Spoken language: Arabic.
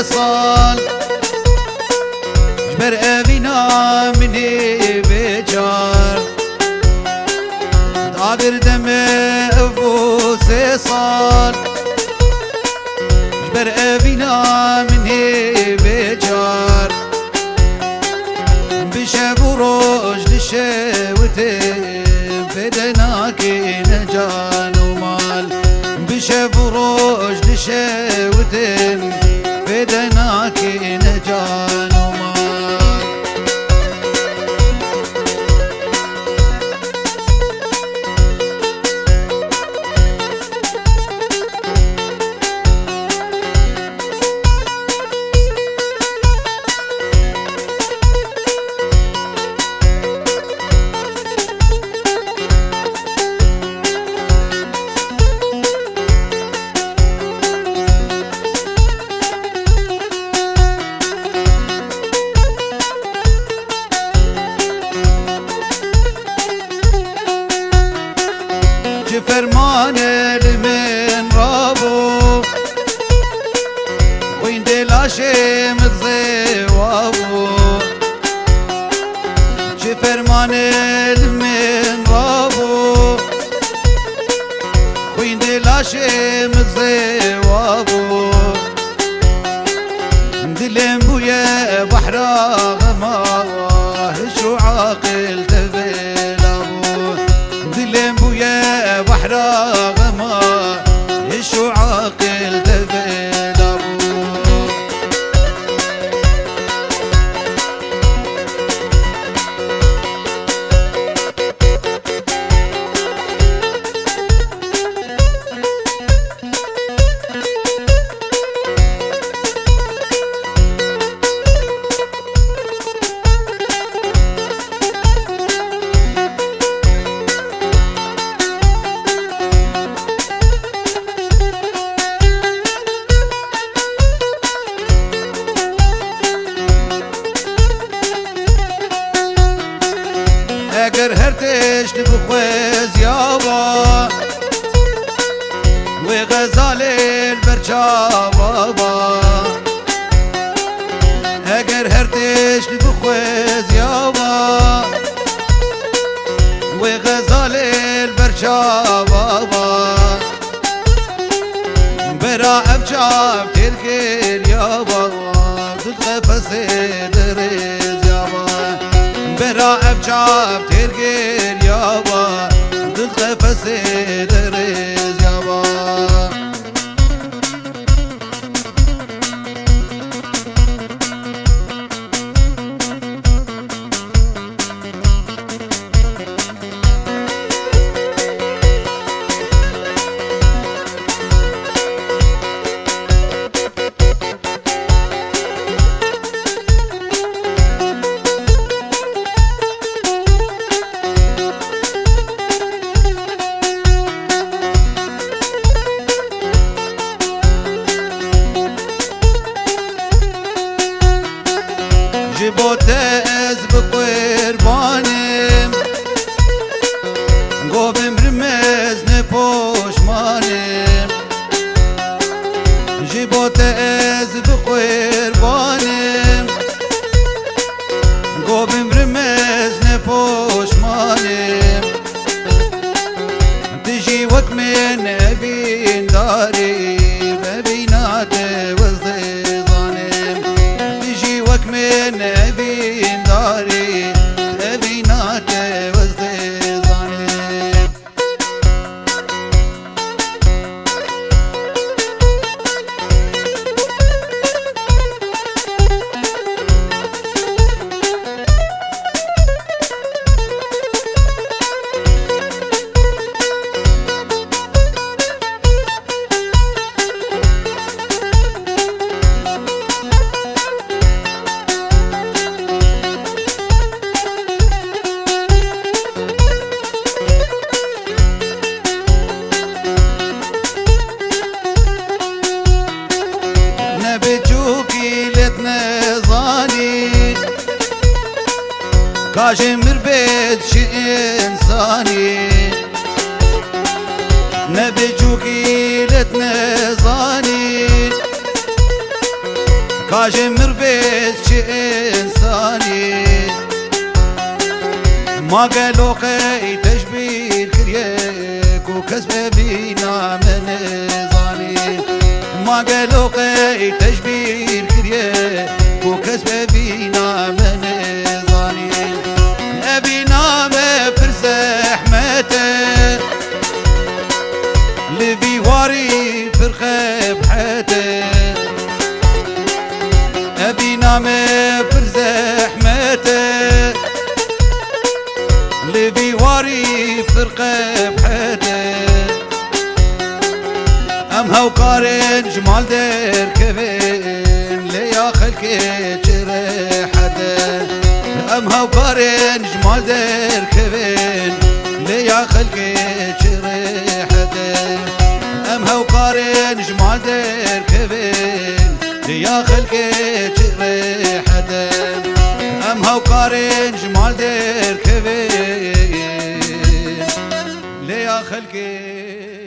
صال جبر أبينا مني بجار دابر دم أبو صال جبر أبينا مني بجار بشب وروج لشوتين فدناك نجان ومال بشب وروج لشوتين فدناك نجان ومال فرمان من رابو وين دلاشي متزوابو فرمان من رابو وين دلاشي متزوابو دلم بويا بحر غماه شو عاقل تبلابو دلم بويا بحر غما شو عاقل تبلابو اگر هرتش بخوز یابا و غزال البرچا بابا اگر هرتش بخوز یابا و غزال البرچا بابا برا افجاب تركير يابا تتخفص دريز يابا برا افجاب تركير يابا تتخفص دريز يابا قالوا قي تشبير كريك وكسب بينا من زاني ما قالوا قي تشبير كريك وكسب بينا من زاني أبينا مفرس حمته لفي واري فرخة بحته أبينا مفرس حمته لفي واري فرقة بحته أم هاو قارن جمال دير كفين ليا خلقي جريحته أم هاو قارن جمال دير كفين ليا خلقي جريحته أم هاو قارن جمال دير كفين ليا خلقي جريحته أم هاو قارن جمال دير كفين ليا خلقي